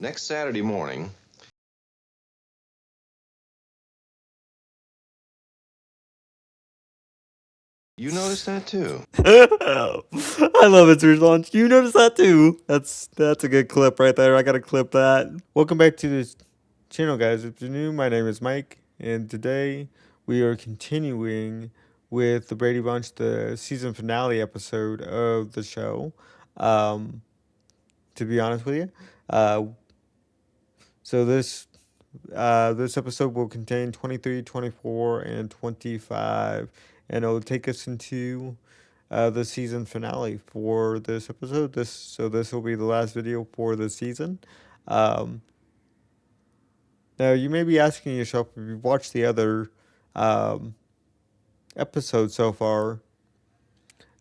Next Saturday morning, you noticed that too. I love its response. You noticed that too. That's a good clip right there. I gotta clip that. Welcome back to this channel, guys. If you're new, my name is Mike, and today we are continuing with the Brady Bunch, the season finale episode of the show. Um, to be honest with you, uh, so this episode will contain 23, 24, and 25, and it'll take us into the season finale for this episode. This will be the last video for the season. Um, Now you may be asking yourself if you've watched the other um, episodes so far,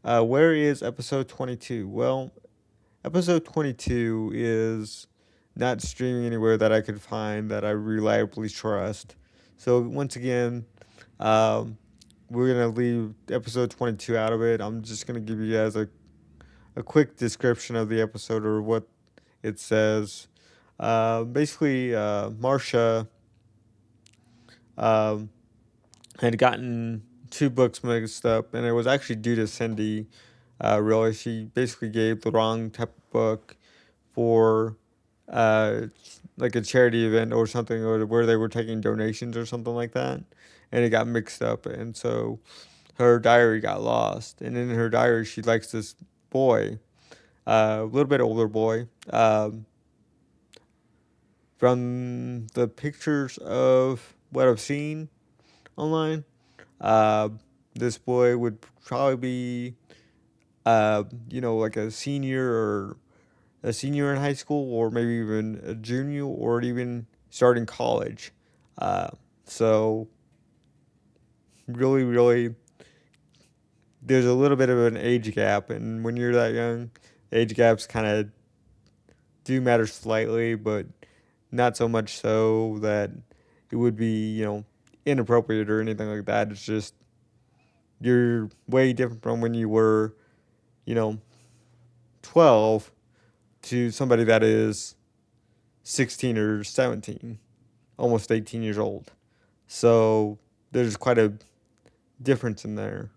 where is episode 22? Well, episode 22 is not streaming anywhere that I could find that I reliably trust. So once again, um, we're gonna leave episode 22 out of it. I'm just gonna give you guys a quick description of the episode or what it says. Basically, Marsha um, had gotten two books mixed up, and it was actually due to Cindy. Really, she basically gave the wrong type of book for uh, like a charity event or something, or where they were taking donations or something like that, and it got mixed up, and so her diary got lost. And in her diary, she likes this boy, a little bit older boy. From the pictures of what I've seen online, uh, this boy would probably be, like a senior in high school, or maybe even a junior, or even starting college. Uh, so really, really, there's a little bit of an age gap, and when you're that young, age gaps kind of do matter slightly, but not so much so that it would be, inappropriate or anything like that. It's just you're way different from when you were, you know, 12 to somebody that is 16 or 17, almost 18 years old. So there's quite a difference in there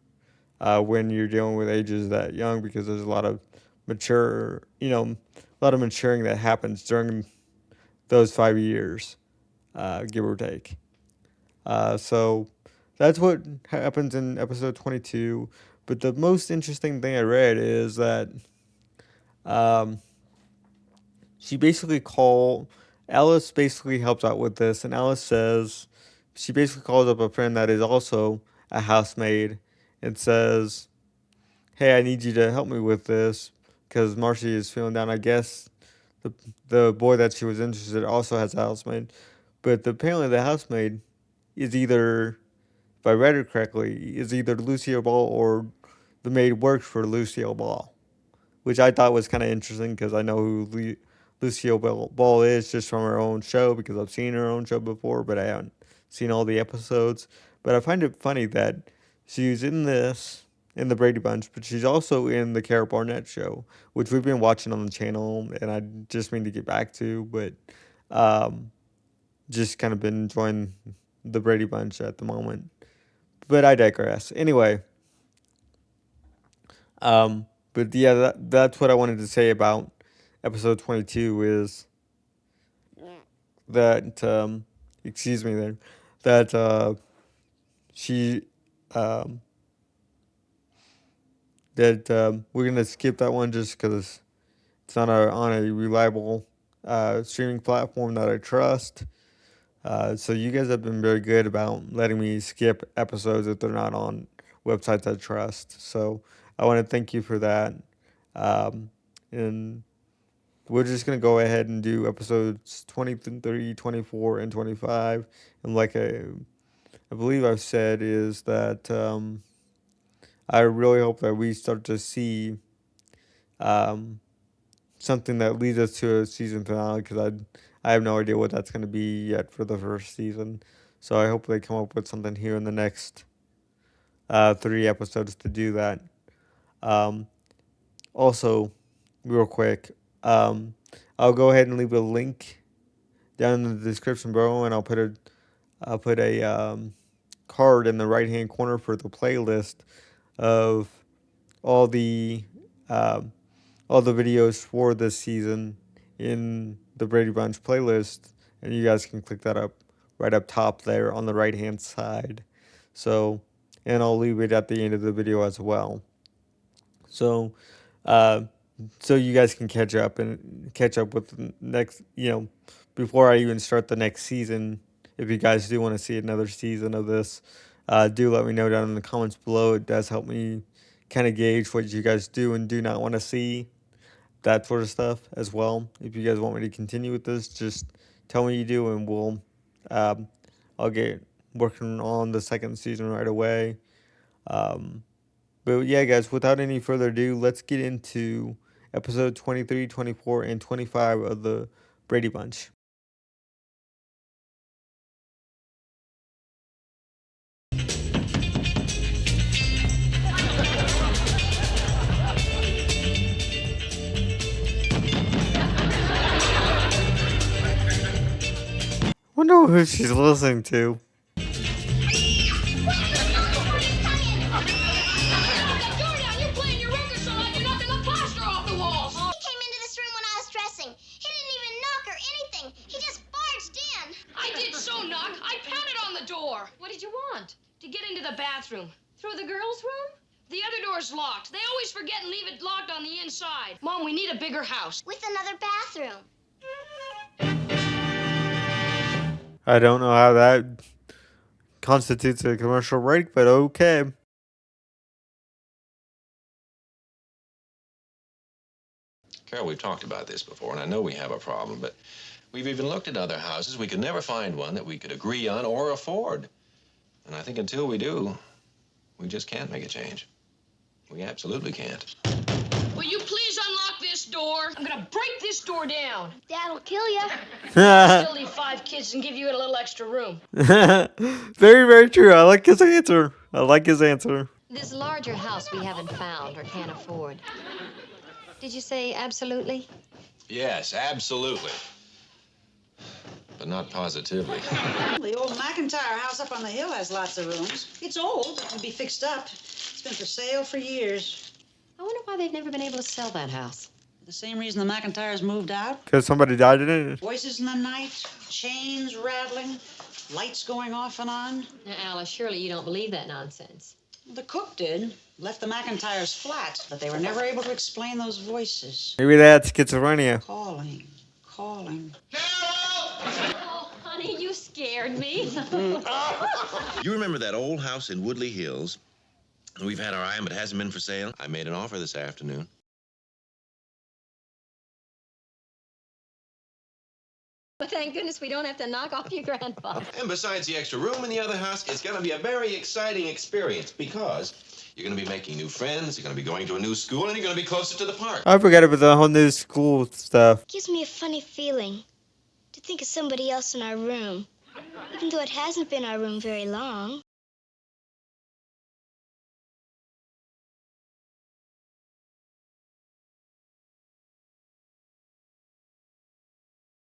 when you're dealing with ages that young, because there's a lot of a lot of maturing that happens during those 5 years, give or take. So that's what happens in episode 22. But the most interesting thing I read is that um, she basically call Alice basically helps out with this, and Alice says she basically calls up a friend that is also a housemaid and says, "Hey, I need you to help me with this because Marcy is feeling down." I guess the the boy that she was interested in also has a housemaid, but apparently the housemaid is either, if I read it correctly, is either Lucille Ball or the maid works for Lucille Ball, which I thought was kind of interesting because I know who Lucille Ball is just from her own show, because I've seen her own show before, but I haven't seen all the episodes. But I find it funny that she's in the Brady Bunch, but she's also in the Cara Barnett show, which we've been watching on the channel, and I just mean to get back to, but um, just kind of been enjoying the Brady Bunch at the moment. But I digress. Anyway, um, but yeah, that's what I wanted to say about episode 22 is that, excuse me there, that she, um, that we're going to skip that one just because it's not on a reliable streaming platform that I trust. So you guys have been very good about letting me skip episodes if they're not on websites I trust. So I want to thank you for that. Um, and we're just going to go ahead and do episodes 23, 24, and 25. And like I believe I've said, is that I really hope that we start to see um, something that leads us to a season finale, because I have no idea what that's going to be yet for the first season. So I hope they come up with something here in the next 3 episodes to do that. Um, Also, real quick, um, I'll go ahead and leave a link down in the description below, and I'll put a card in the right hand corner for the playlist of all the um, all the videos for this season in the Brady Bunch playlist, and you guys can click that up right up top there on the right hand side. So, and I'll leave it at the end of the video as well. So, uh, so you guys can catch up with the next, before I even start the next season. If you guys do want to see another season of this, do let me know down in the comments below. It does help me kind of gauge what you guys do and do not want to see, that sort of stuff as well. If you guys want me to continue with this, just tell me you do, and um, I'll get working on the second season right away. Um, but yeah, guys, without any further ado, let's get into episode 23, 24, and 25 of the Brady Bunch. Wonder who she's listening to. What did you want? To get into the bathroom. Through the girls' room? The other door's locked. They always forget and leave it locked on the inside. Mom, we need a bigger house. With another bathroom. I don't know how that constitutes a commercial break, but okay. Carol, we've talked about this before, and I know we have a problem, but we've even looked at other houses. We could never find one that we could agree on or afford. And I think until we do, we just can't make a change. We absolutely can't. Will you please unlock this door? I'm gonna break this door down. Dad'll kill you. Still leave 5 kids and give you a little extra room. Very, very true. I like his answer. This larger house we haven't found or can't afford. Did you say absolutely? Yes, absolutely. But not positively. The old McIntyre house up on the hill has lots of rooms. It's old. It can be fixed up. It's been for sale for years. I wonder why they've never been able to sell that house. The same reason the McIntyres moved out. Because somebody died in it. Voices in the night, chains rattling, lights going off and on. Now, Alice, surely you don't believe that nonsense. The cook did. Left the McIntyres flat, but they were never able to explain those voices. Maybe that's schizophrenia. Calling. Oh, honey, you scared me. You remember that old house in Woodley Hills? We've had our eye on, but it hasn't been for sale. I made an offer this afternoon. But thank goodness we don't have to knock off your grandfather. And besides the extra room in the other house, it's going to be a very exciting experience because you're going to be making new friends, you're going to be going to a new school, and you're going to be closer to the park. I forgot about the whole new school stuff. Gives me a funny feeling to think of somebody else in our room, even though it hasn't been our room very long.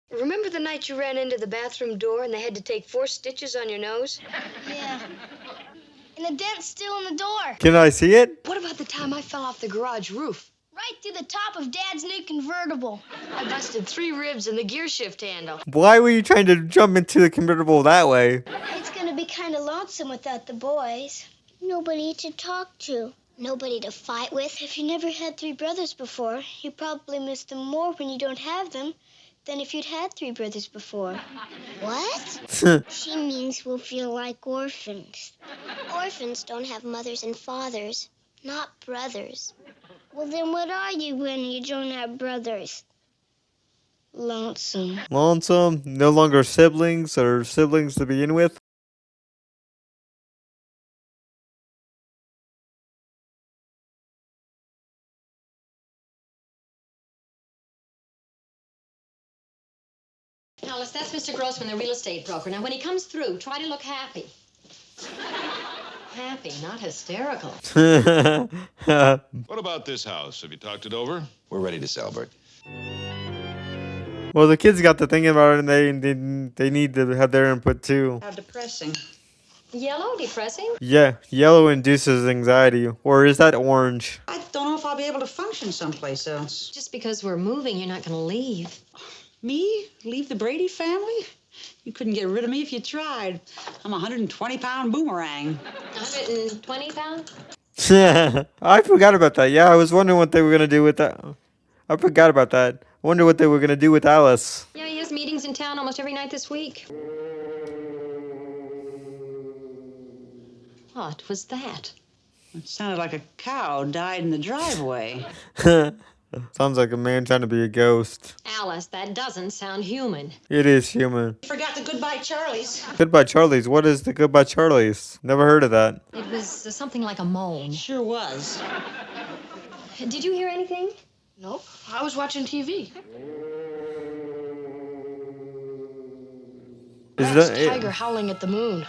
Remember the night you ran into the bathroom door and they had to take 4 stitches on your nose? Yeah. And the dent's still in the door. Can I see it? What about the time I fell off the garage roof? Right through the top of Dad's new convertible. I busted 3 ribs in the gear shift handle. Why were you trying to jump into the convertible that way? It's gonna be kind of lonesome without the boys. Nobody to talk to. Nobody to fight with. If you never had 3 brothers before, you probably miss them more when you don't have them than if you'd had 3 brothers before. What? She means we'll feel like orphans. Orphans don't have mothers and fathers, not brothers. Well, then what are you when you don't have brothers? Lonesome. Lonesome? No longer siblings or siblings to begin with? Alice, that's Mr. Grossman, the real estate broker. Now, when he comes through, try to look happy. Happy, not hysterical. What about this house? Have you talked it over? We're ready to sell, Bert. Well, the kids got to thinking about it, and they need to have their input too. How depressing. Yellow, depressing? Yeah, yellow induces anxiety, or is that orange? I don't know if I'll be able to function someplace else. Just because we're moving, you're not going to leave. Me? Leave the Brady family? You couldn't get rid of me if you tried. I'm a 120-pound boomerang. 120 pounds? I forgot about that. Yeah, I was wondering what they were gonna do with that. I forgot about that. I wonder what they were gonna do with Alice. Yeah, he has meetings in town almost every night this week. What was that? It sounded like a cow died in the driveway. Sounds like a man trying to be a ghost. Alice, that doesn't sound human. It is human. Forgot the Goodbye Charlies. Goodbye Charlie's. What is the Goodbye Charlie's? Never heard of that. It was something like a moan. Sure was. Did you hear anything? Nope. I was watching TV. Is That's that Tiger howling at the moon.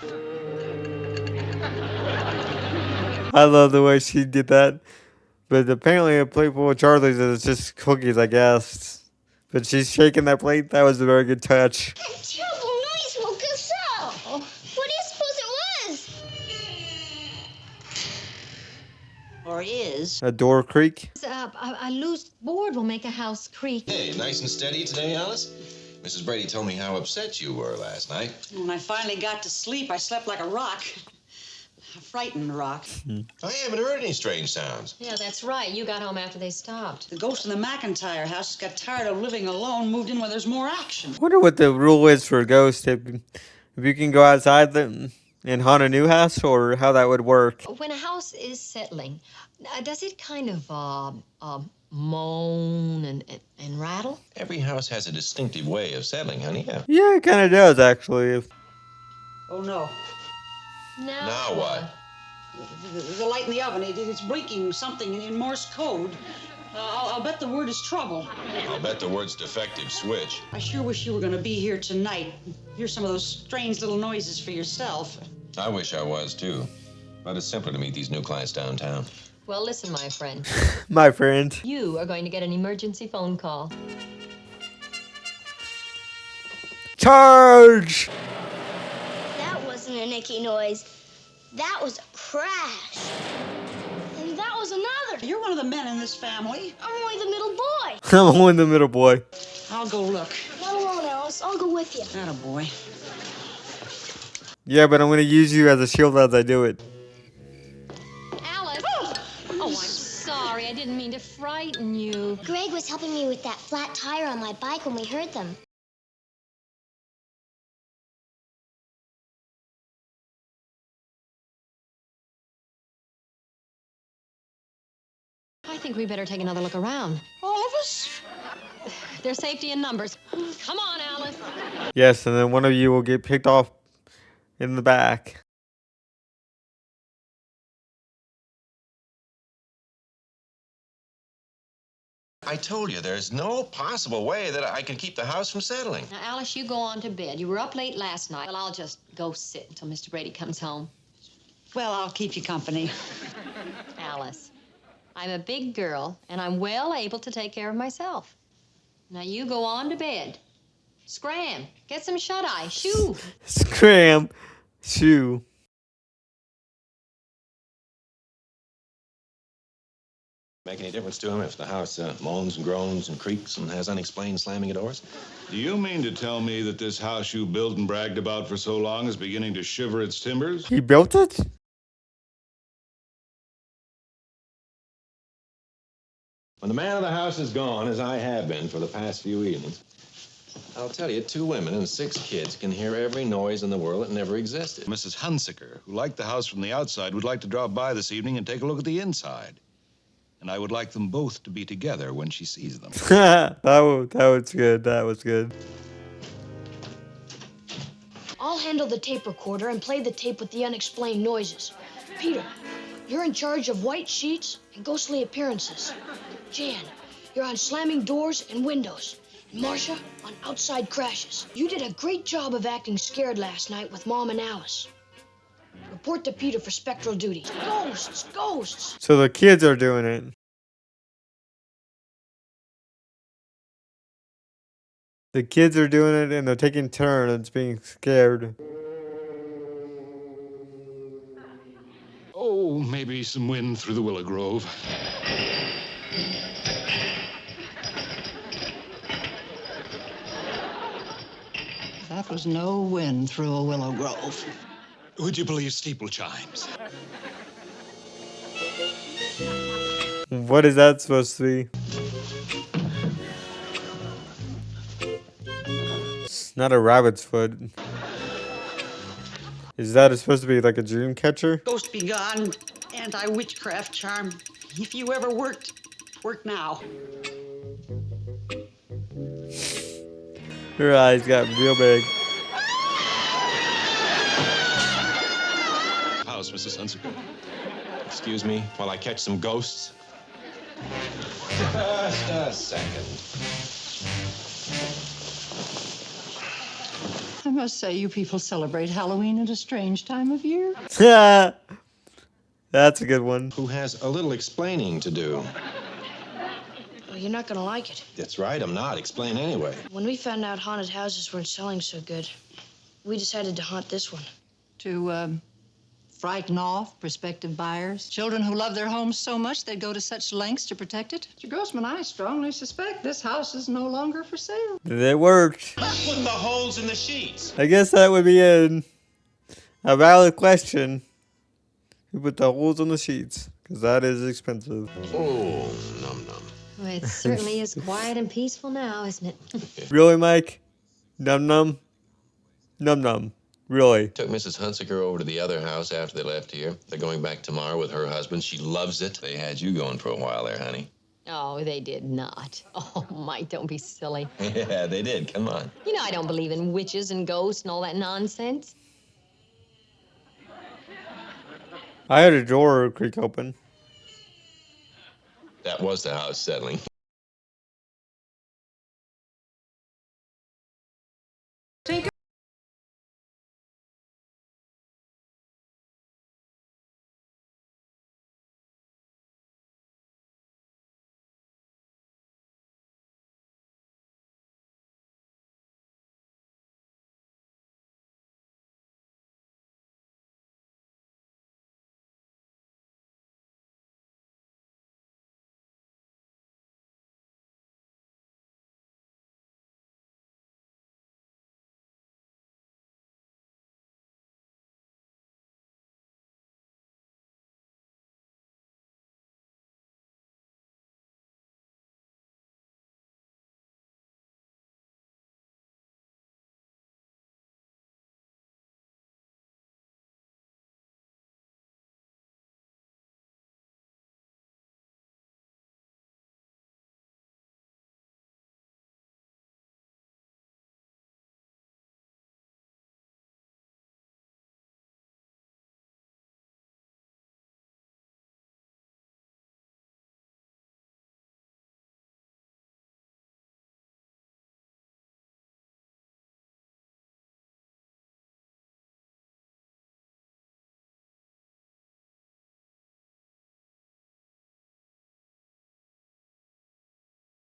I love the way she did that. But apparently a plate full of Charlie's is just cookies, I guess. But she's shaking that plate. That was a very good touch. That terrible noise woke us up. What do you suppose it was? Or is. A door creak. A loose board will make a house creak. Hey, nice and steady today, Alice? Mrs. Brady told me how upset you were last night. When I finally got to sleep, I slept like a rock. A frightened rock. I haven't heard any strange sounds. Yeah, that's right. You got home after they stopped. The ghost in the McIntyre house got tired of living alone, moved in where there's more action. I wonder what the rule is for a ghost. If you can go outside and haunt a new house, or how that would work. When a house is settling, does it kind of moan and rattle? Every house has a distinctive way of settling, honey. Yeah. Yeah, it kind of does, actually. Oh, no. Now what? The light in the oven, it's blinking something in Morse code. I'll bet the word is trouble. I'll bet the word's defective switch. I sure wish you were going to be here tonight. Hear some of those strange little noises for yourself. I wish I was, too. But it's simpler to meet these new clients downtown. Well, listen, my friend. My friend. You are going to get an emergency phone call. Charge! That wasn't a Nicky noise. That was a crash. And that was another. You're one of the men in this family. I'm only the middle boy. I'm only the middle boy. I'll go look. Not alone, Alice. I'll go with you. Attaboy. Yeah, but I'm gonna use you as a shield as I do it. Alice! Oh, I'm sorry. I didn't mean to frighten you. Greg was helping me with that flat tire on my bike when we heard them. I think we better take another look around. All of us? There's safety in numbers. Come on, Alice. Yes, and then one of you will get picked off in the back. I told you there's no possible way that I can keep the house from settling. Now, Alice, you go on to bed. You were up late last night. Well, I'll just go sit until Mr. Brady comes home. Well, I'll keep you company. Alice, I'm a big girl, and I'm well able to take care of myself. Now, you go on to bed. Scram. Get some shut-eye. Shoo. Scram. Shoo. Make any difference to him if the house moans and groans and creaks and has unexplained slamming of doors? Do you mean to tell me that this house you built and bragged about for so long is beginning to shiver its timbers? He built it? When the man of the house is gone, as I have been for the past few evenings, I'll tell you, 2 women and 6 kids can hear every noise in the world that never existed. Mrs. Hunsaker, who liked the house from the outside, would like to drop by this evening and take a look at the inside. And I would like them both to be together when she sees them. that was good. That was good. I'll handle the tape recorder and play the tape with the unexplained noises. Peter, you're in charge of white sheets and ghostly appearances. Jan, you're on slamming doors and windows. And Marcia, on outside crashes. You did a great job of acting scared last night with Mom and Alice. Report to Peter for spectral duty. Ghosts, ghosts. So the kids are doing it. The kids are doing it and they're taking turns being scared. Oh, maybe some wind through the willow grove. That was no wind through a willow grove. Would you believe steeple chimes? What is that supposed to be? It's not a rabbit's foot. Is that supposed to be like a dream catcher? Ghost be gone, anti-witchcraft charm. If you ever work now. Her eyes got real big. House, Mrs. Hunsaker. Excuse me while I catch some ghosts. Just a second. I must say, you people celebrate Halloween at a strange time of year. That's a good one. Who has a little explaining to do? Well, you're not gonna like it. That's right, I'm not. Explain anyway. When we found out haunted houses weren't selling so good, we decided to haunt this one. To frighten off prospective buyers. Children who love their homes so much they'd go to such lengths to protect it. Mr. Grossman, I strongly suspect this house is no longer for sale. It worked. Putting the holes in the sheets. I guess that would be a valid question. Who put the holes on the sheets? Because that is expensive. Oh, num num. Well, it certainly is quiet and peaceful now, isn't it? Really, Mike? Num num? Num num. Really? Took Mrs. Hunsaker over to the other house after they left here. They're going back tomorrow with her husband. She loves it. They had you going for a while there, honey. Oh, they did not. Oh, Mike, don't be silly. Yeah, they did. Come on. You know I don't believe in witches and ghosts and all that nonsense. I had a door creak open. That was the house settling.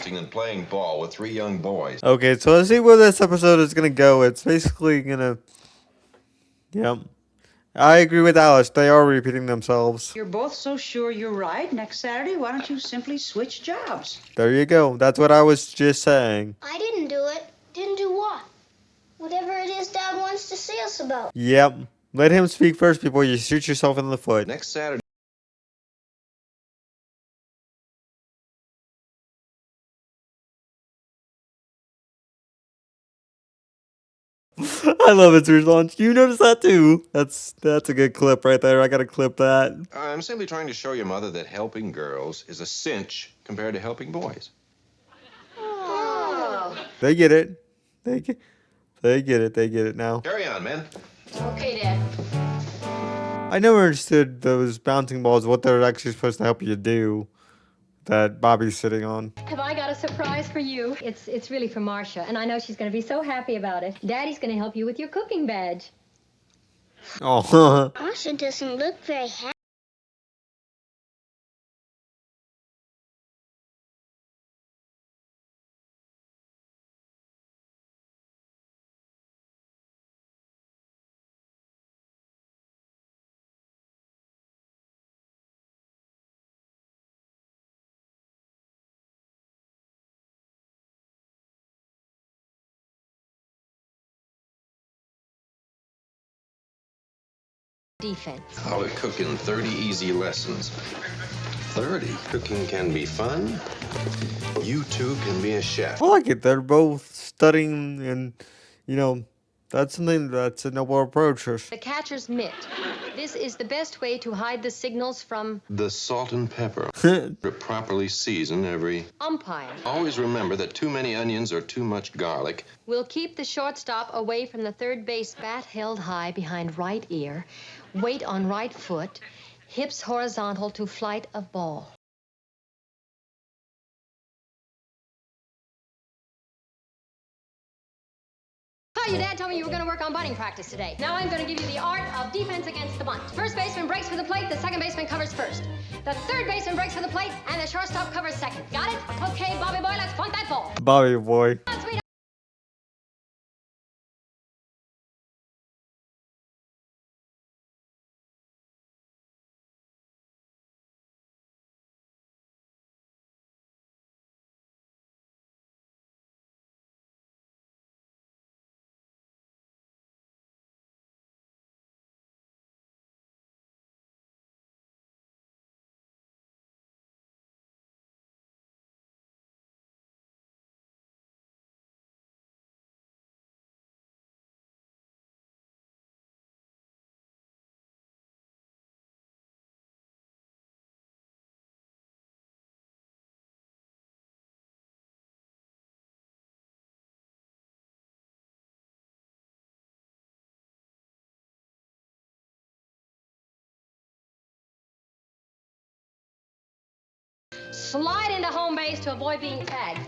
And playing ball with 3 young boys. Okay, so let's see where this episode is gonna go. It's basically gonna... Yep. I agree with Alice. They are repeating themselves. You're both so sure you're right. Next Saturday, why don't you simply switch jobs? There you go. That's what I was just saying. I didn't do it. Didn't do what? Whatever it is Dad wants to see us about. Yep. Let him speak first before you shoot yourself in the foot. Next Saturday. I love its response. You notice that too. That's a good clip right there. I gotta clip that. I'm simply trying to show your mother that helping girls is a cinch compared to helping boys. Oh. They get it. They get it. They get it now. Carry on, man. Okay, Dad. I never understood those bouncing balls, what they're actually supposed to help you do. That Bobby's sitting on. Have I got a surprise for you? It's really for Marcia, and I know she's going to be so happy about it. Daddy's going to help you with your cooking badge. Oh. Marcia doesn't look very happy. defense. Call it cooking 30 easy lessons. 30? Cooking can be fun. You too can be a chef. I like it. They're both studying, and, you know, that's something that's a noble approach. The catcher's mitt. This is the best way to hide the signals from The salt and pepper. Properly season every... umpire. Always remember that too many onions or too much garlic. Will keep the shortstop away from the third base. Bat held high behind right ear. Weight on right foot. Hips horizontal to flight of ball. Oh, your dad told me you were going to work on bunting practice today. Now I'm going to give you the art of defense against the bunt. First baseman breaks for the plate, the second baseman covers first. The third baseman breaks for the plate, and the shortstop covers second. Got it? Okay, Bobby boy, let's bunt that ball. Bobby boy. Sweet. Slide into home base to avoid being tagged.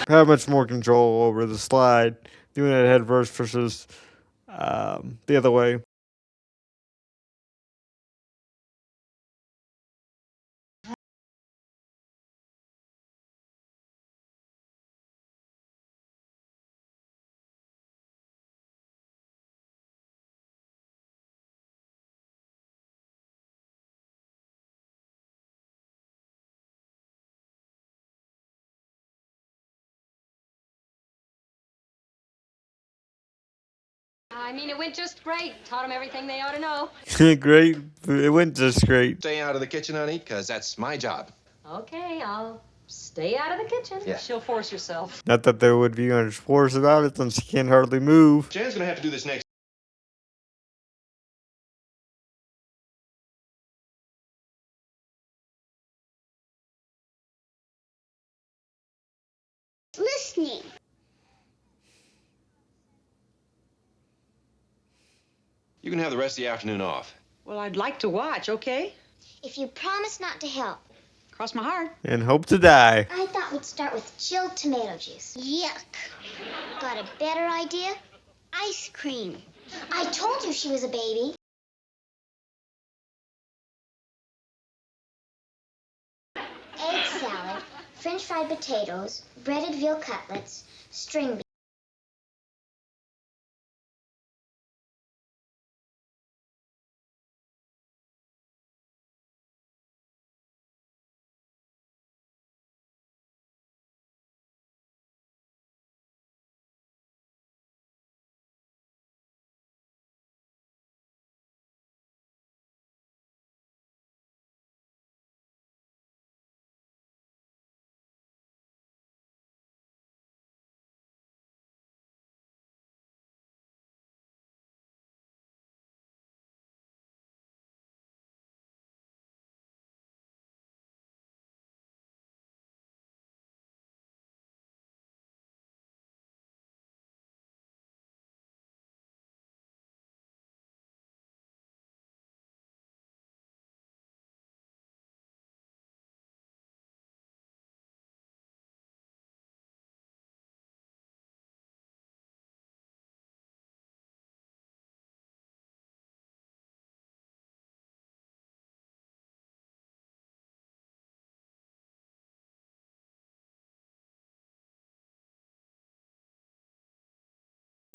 Have much more control over the slide, doing it head first versus the other way. I mean, it went just great. Taught them everything they ought to know. Great. It went just great. Stay out of the kitchen, honey, because that's my job. Okay, I'll stay out of the kitchen. Yeah. She'll force herself. Not that there would be much force about it since she can't hardly move. Jan's gonna have to do this next. Listening. You can have the rest of the afternoon off. Well, I'd like to watch, okay? If you promise not to help. Cross my heart. And hope to die. I thought we'd start with chilled tomato juice. Yuck. Got a better idea? Ice cream. I told you she was a baby. Egg salad, French fried potatoes, breaded veal cutlets, string beans.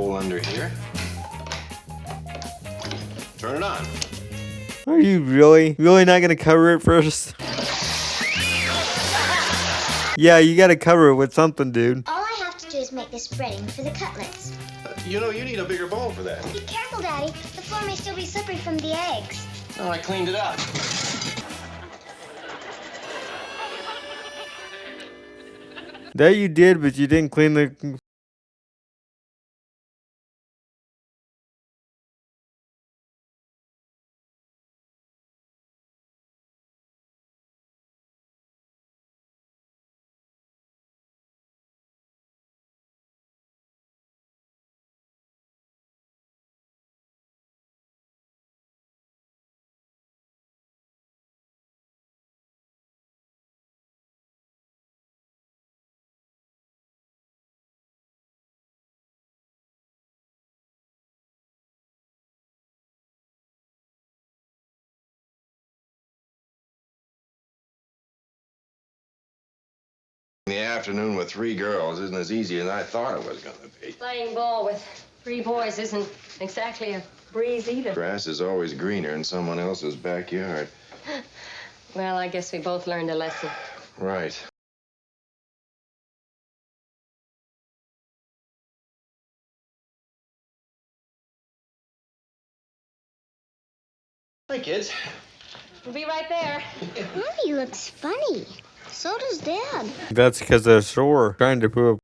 Hole under here. Turn it on. Are you really not gonna cover it first? Yeah, you gotta cover it with something, dude. All I I have to do is make this breading for the cutlets. You know, you need a bigger bowl for that. Be careful, Daddy. The floor may still be slippery from the eggs. Oh, I cleaned it up. That you did, but you didn't clean the. In the afternoon with 3 girls isn't as easy as I thought it was going to be. Playing ball with 3 boys isn't exactly a breeze either. Grass is always greener in someone else's backyard. Well, I guess we both learned a lesson. Right. Hi, kids. We'll be right there. Mommy looks funny. So does Dad. That's because they're sore, trying to poop.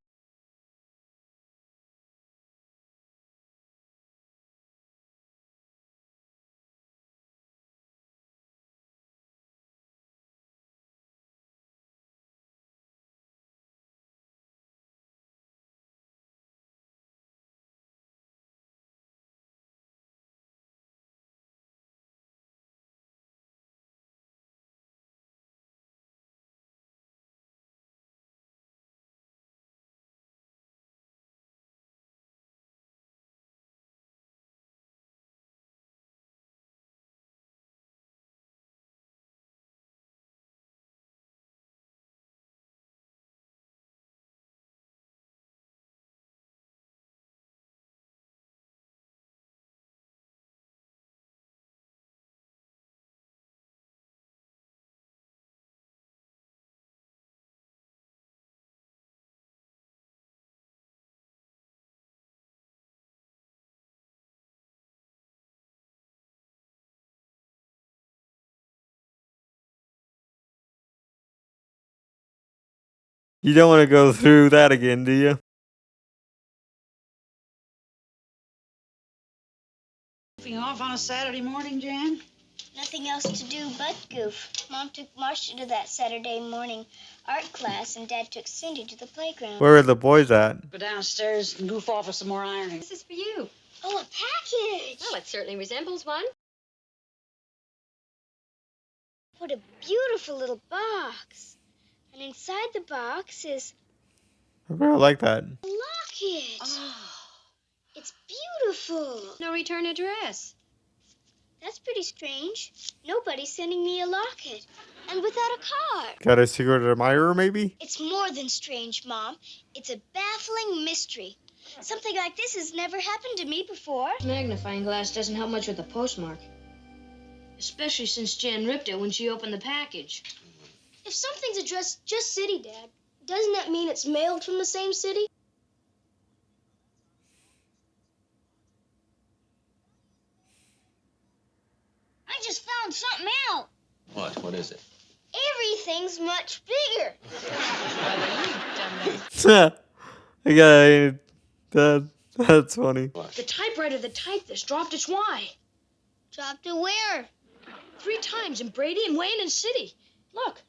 You don't want to go through that again, do you? Goofing off on a Saturday morning, Jan? Nothing else to do but goof. Mom took Marcia to that Saturday morning art class, and Dad took Cindy to the playground. Where are the boys at? Go downstairs and goof off with some more ironing. This is for you. Oh, a package! Well, it certainly resembles one. What a beautiful little box. And inside the box is I really like that. a locket. Oh. It's beautiful. No return address. That's pretty strange. Nobody's sending me a locket. And without a card. Got a secret admirer, maybe? It's more than strange, Mom. It's a baffling mystery. Something like this has never happened to me before. Magnifying glass doesn't help much with the postmark. Especially since Jan ripped it when she opened the package. If something's addressed just city, Dad, doesn't that mean it's mailed from the same city? I just found something out. What? What is it? Everything's much bigger. I got that's funny. The typewriter that typed this dropped its Y. Dropped it where? 3 times in Brady and Wayne and City. Look.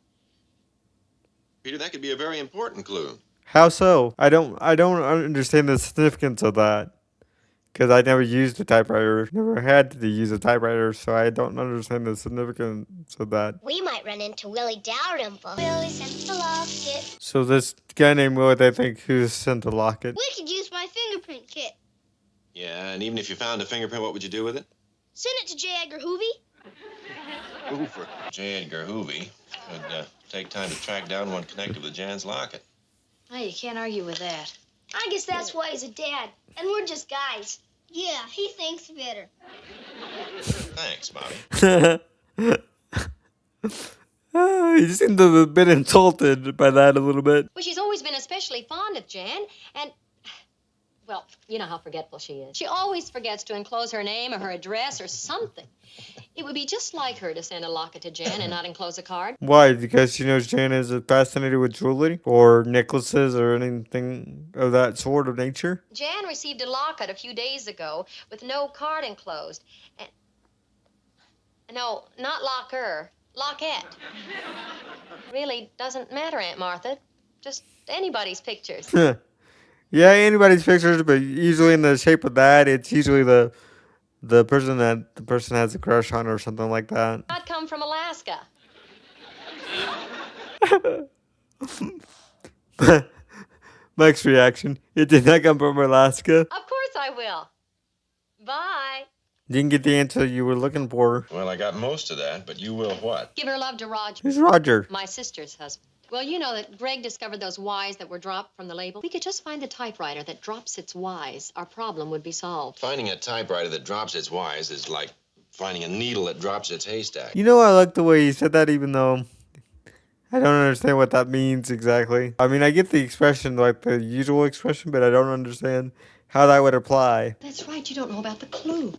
Peter, that could be a very important clue. How so? I don't understand the significance of that. Because I never used a typewriter. Never had to use a typewriter, so I don't understand the significance of that. We might run into Willie Dalrymple. Willie sent the locket. So this guy named Willie, they think, who sent the locket. We could use my fingerprint kit. Yeah, and even if you found a fingerprint, what would you do with it? Send it to J. Edgar Hoover. Who for J. Edgar Hoover would take time to track down one connected with Jan's locket. Oh, you can't argue with that. I guess that's why he's a dad, and we're just guys. Yeah, he thinks better. Thanks, Bobby. He seemed to have been insulted by that a little bit. Well, she's always been especially fond of Jan, and, well, you know how forgetful she is. She always forgets to enclose her name or her address or something. It would be just like her to send a locket to Jan and not enclose a card. Why? Because she knows Jan is fascinated with jewelry or necklaces or anything of that sort of nature. Jan received a locket a few days ago with no card enclosed. And, no, not locker, Locket. Really doesn't matter, Aunt Martha. Just anybody's pictures. Yeah, anybody's pictures, but usually in the shape of that, it's usually the person that the person has a crush on or something like that. I'd come from Alaska. Mike's reaction. It did not come from Alaska. Of course I will. Bye. Didn't get the answer you were looking for. Well, I got most of that, but you will what? Give her love to Roger. Who's Roger? My sister's husband. Well, you know that Greg discovered those Y's that were dropped from the label. We could just find the typewriter that drops its Y's. Our problem would be solved. Finding a typewriter that drops its Y's is like finding a needle that drops its haystack. You know, I like the way you said that, even though I don't understand what that means exactly. I mean, I get the expression, like the usual expression, but I don't understand how that would apply. That's right, you don't know about the clue.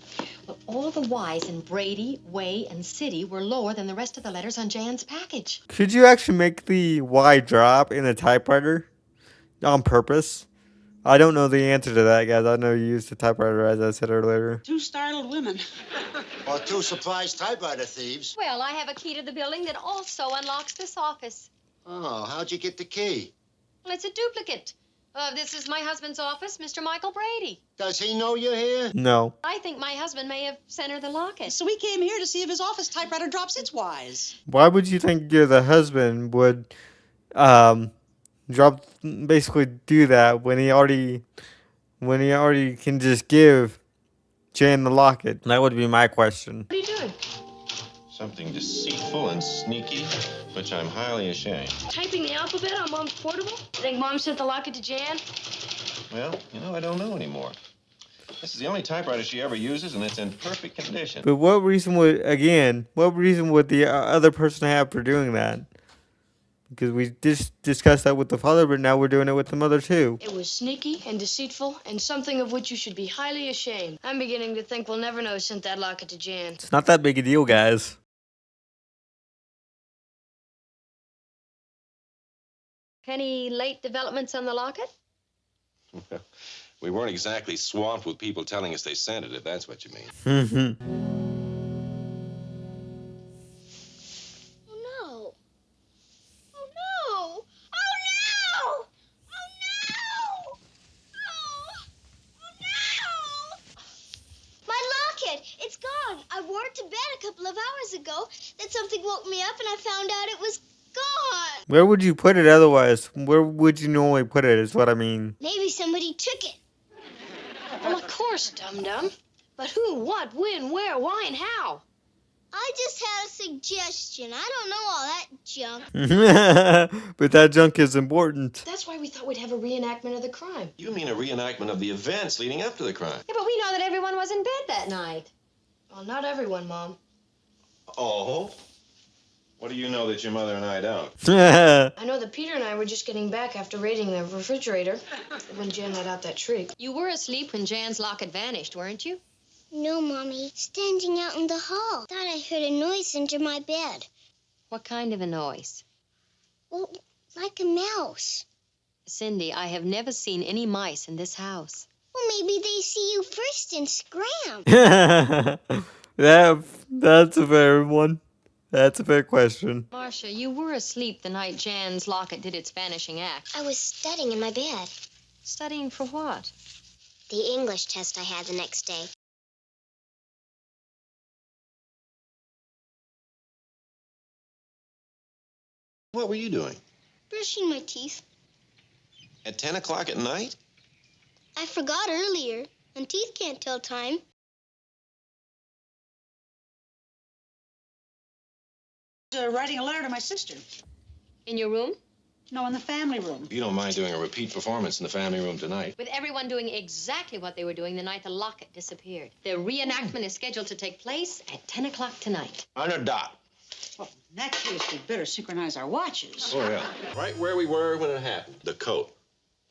Well, all the Y's in Brady, Way, and City were lower than the rest of the letters on Jan's package. Could you actually make the Y drop in a typewriter on purpose? I don't know the answer to that, guys. I know you used the typewriter, as I said earlier. Two startled women. Or two surprised typewriter thieves. Well, I have a key to the building that also unlocks this office. Oh, how'd you get the key? Well, it's a duplicate. This is my husband's office, Mr. Michael Brady. Does he know you're here? No. I think my husband may have sent her the locket. So we came here to see if his office typewriter drops its Y's. Why would you think the husband would basically do that when he already can just give Jan the locket? That would be my question. What are you doing? Something deceitful and sneaky, which I'm highly ashamed. Typing the alphabet on Mom's portable? Think Mom sent the locket to Jan? Well, I don't know anymore. This is the only typewriter she ever uses, and it's in perfect condition. But what reason would the other person have for doing that? Because we just discussed that with the father, but now we're doing it with the mother too. It was sneaky and deceitful and something of which you should be highly ashamed. I'm beginning to think we'll never know who sent that locket to Jan. It's not that big a deal, guys. Any late developments on the locket? We weren't exactly swamped with people telling us they sent it, if that's what you mean. Oh, no. Oh, no. Oh, no. Oh, no. Oh, no. My locket. It's gone. I wore it to bed a couple of hours ago. Then something woke me up and I found out it was gone. Where would you put it otherwise? Where would you normally put it is what I mean. Maybe somebody took it. Well, of course, dum-dum. But who, what, when, where, why, and how? I just had a suggestion. I don't know all that junk. But that junk is important. That's why we thought we'd have a reenactment of the crime. You mean a reenactment of the events leading up to the crime? Yeah, but we know that everyone was in bed that night. Well, not everyone, Mom. Oh? What do you know that your mother and I don't? I know that Peter and I were just getting back after raiding the refrigerator when Jan let out that shriek. You were asleep when Jan's locket vanished, weren't you? No, Mommy. Standing out in the hall. Thought I heard a noise under my bed. What kind of a noise? Well, like a mouse. Cindy, I have never seen any mice in this house. Well, maybe they see you first and scram. That's a fair one. That's a fair question. Marcia, you were asleep the night Jan's locket did its vanishing act. I was studying in my bed. Studying for what? The English test I had the next day. What were you doing? Brushing my teeth. At 10 o'clock at night? I forgot earlier, and teeth can't tell time. Writing a letter to my sister. In your room? No, in the family room. If you don't mind doing a repeat performance in the family room tonight. With everyone doing exactly what they were doing the night the locket disappeared. The reenactment is scheduled to take place at 10 o'clock tonight. On a dot. Well, In that case, we'd better synchronize our watches. Oh, yeah. Right where we were when it happened. The coat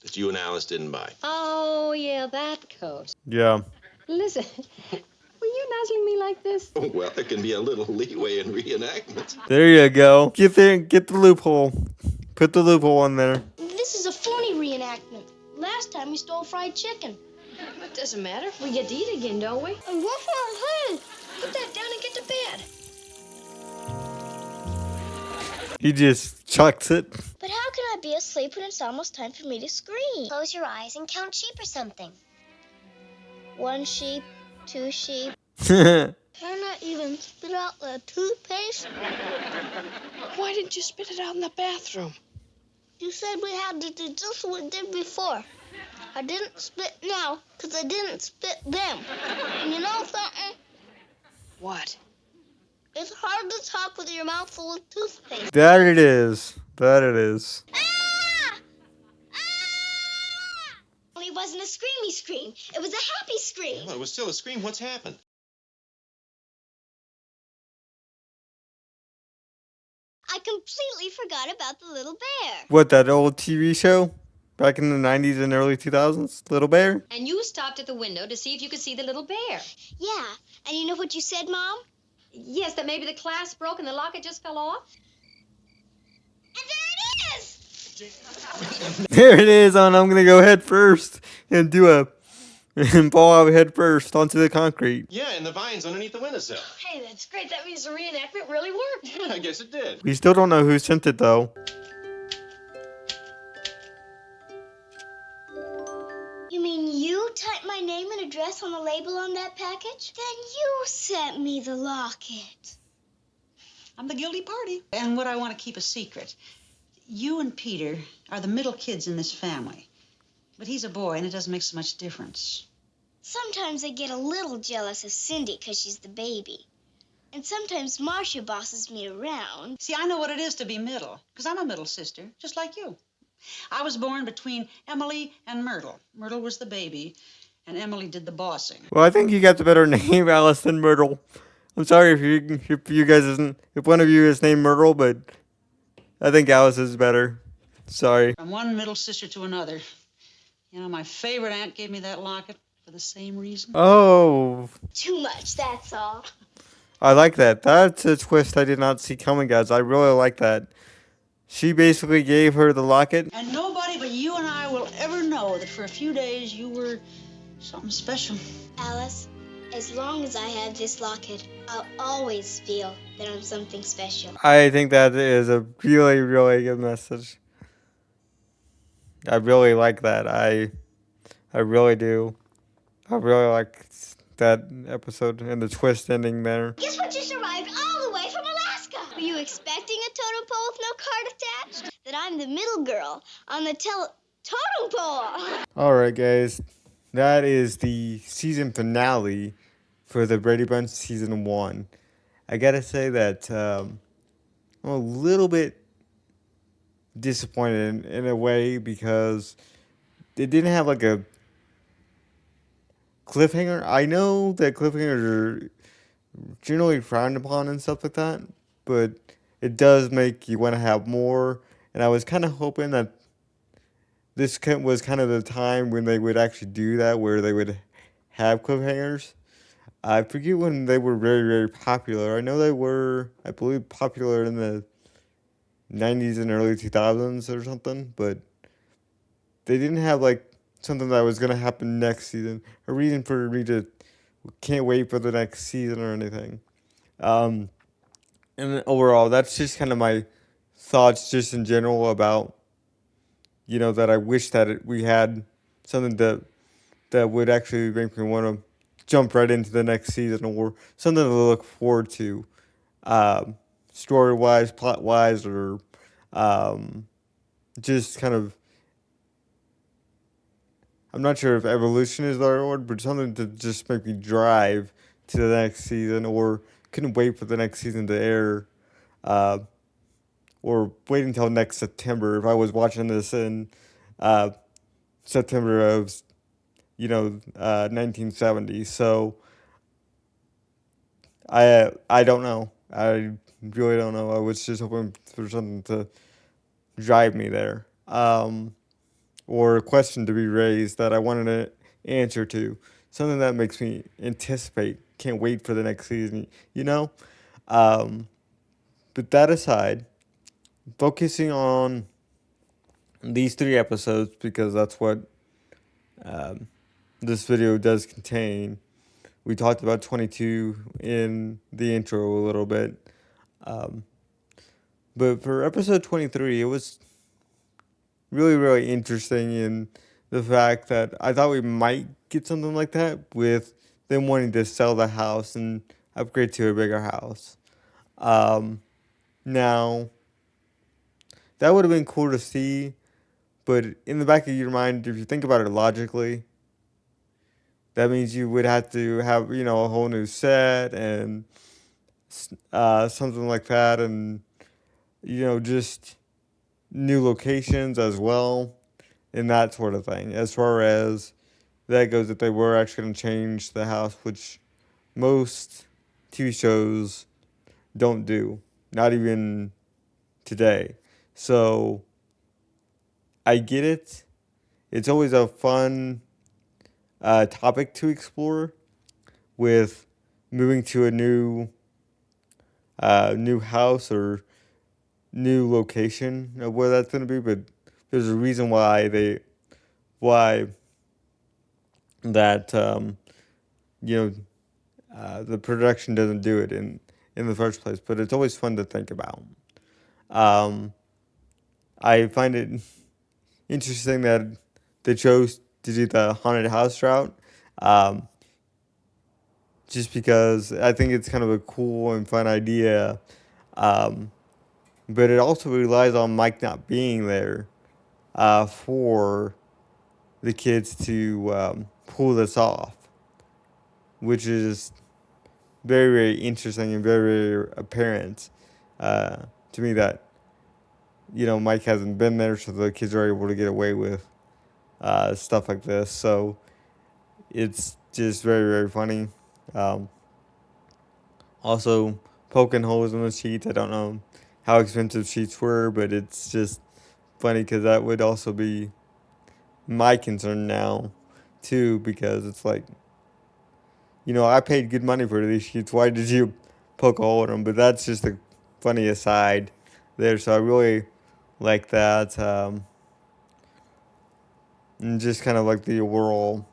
that you and Alice didn't buy. Oh, yeah, that coat. Yeah. Listen, were you nuzzling me like this? Oh, well, there can be a little leeway in reenactment. There you go. Get there, get the loophole. Put the loophole in there. This is a phony reenactment. Last time we stole fried chicken. It doesn't matter. We get to eat again, don't we? And what's our head? Put that down and get to bed. He just chucks it. But how can I be asleep when it's almost time for me to scream? Close your eyes and count sheep or something. 1 sheep, 2 sheep. Well, Can I even spit out the toothpaste? Why didn't you spit it out in the bathroom? You said we had to do just what we did before. I didn't spit now because I didn't spit them. And you know something? What? It's hard to talk with your mouth full of toothpaste. that it is. That it is. Ah! Ah! It wasn't a screamy scream. It was a happy scream. Well, it was still a scream. What's happened? I completely forgot about the little bear. What, that old TV show? Back in the 90s and early 2000s? Little Bear? And you stopped at the window to see if you could see the little bear. Yeah, and you know what you said, Mom? Yes, that maybe the clasp broke and the locket just fell off. And there it is! There it is, and I'm gonna go head first and and fall out head first onto the concrete. Yeah, and the vines underneath the windowsill. Hey, that's great. That means the reenactment really worked. Yeah, I guess it did. We still don't know who sent it though. You mean you typed my name and address on the label on that package? Then you sent me the locket. I'm the guilty party. And what I want to keep a secret. You and Peter are the middle kids in this family. But he's a boy, and it doesn't make so much difference. Sometimes I get a little jealous of Cindy because she's the baby. And sometimes Marcia bosses me around. See, I know what it is to be middle, because I'm a middle sister, just like you. I was born between Emily and Myrtle. Myrtle was the baby, and Emily did the bossing. Well, I think you got the better name, Alice, than Myrtle. I'm sorry if one of you is named Myrtle, but I think Alice is better. Sorry. From one middle sister to another. You know, my favorite aunt gave me that locket for the same reason. Oh, Too much, that's all. I like that. That's a twist I did not see coming, guys. I really like that. She basically gave her the locket. And nobody but you and I will ever know that for a few days you were something special. Alice, as long as I have this locket, I'll always feel that I'm something special. I think that is a really, really good message. I really like that. I really do. I really like that episode and the twist ending there. Guess what just arrived all the way from Alaska? Were you expecting a totem pole with no card attached? That I'm the middle girl on the totem pole. Alright, guys. That is the season finale for the Brady Bunch Season 1. I gotta say that I'm a little bit disappointed in a way because it didn't have like a cliffhanger. I know that cliffhangers are generally frowned upon and stuff like that, but it does make you want to have more. And I was kind of hoping that this was kind of the time when they would actually do that, where they would have cliffhangers. I forget when they were very, very popular. I know they were, I believe, popular in the 90s and early 2000s or something, but they didn't have like something that was going to happen next season, a reason for me to can't wait for the next season or anything. And overall, that's just kind of my thoughts just in general about, you know, that I wish that we had something that would actually make me want to jump right into the next season, or something to look forward to, story-wise, plot-wise, or just kind of, I'm not sure if evolution is the right word, but something to just make me drive to the next season, or couldn't wait for the next season to air, or wait until next September. If I was watching this in September of, 1970. So I don't know. I really don't know. I was just hoping for something to drive me there, or a question to be raised that I wanted an answer to, something that makes me anticipate, can't wait for the next season, you know? Um, but that aside, focusing on these 3 episodes, because that's what um, this video does contain. We talked about 22 in the intro a little bit. Um, but for episode 23, it was really, really interesting in the fact that I thought we might get something like that with them wanting to sell the house and upgrade to a bigger house. Now, that would have been cool to see, but in the back of your mind, if you think about it logically, that means you would have to have, a whole new set and something like that, and, just new locations as well, and that sort of thing. As far as that goes, if they were actually going to change the house, which most TV shows don't do, not even today. So I get it. It's always a fun topic to explore with moving to a new house or new location of where that's going to be. But there's a reason why that the production doesn't do it in the first place. But it's always fun to think about. I find it interesting that they chose to do the haunted house route, just because I think it's kind of a cool and fun idea. But it also relies on Mike not being there for the kids to pull this off, which is very, very interesting and very, very apparent to me that, Mike hasn't been there, so the kids are able to get away with stuff like this. So it's just very, very funny. Also, poking holes in the sheets. I don't know how expensive sheets were, but it's just funny because that would also be my concern now, too, because it's like, I paid good money for these sheets. Why did you poke a hole in them? But that's just a funny aside there. So I really like that. And just kind of like the overall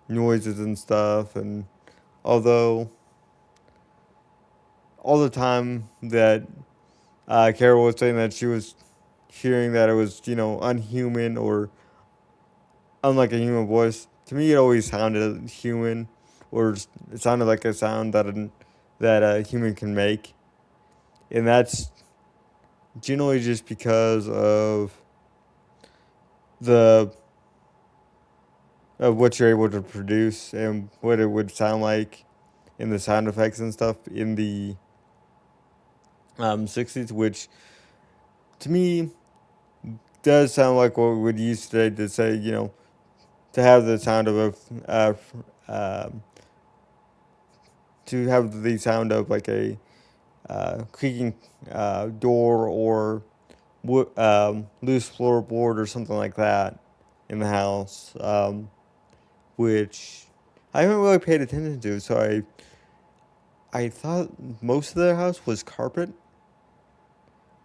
noises and stuff. And although all the time that Carol was saying that she was hearing that it was, unhuman or unlike a human voice, to me it always sounded human, or it sounded like a sound that a human can make. And that's generally just because the of what you're able to produce and what it would sound like in the sound effects and stuff in the 60s, which to me does sound like what we would use today to say, to have the sound of to have the sound of like a creaking door or loose floorboard or something like that in the house, which I haven't really paid attention to. So I thought most of their house was carpet,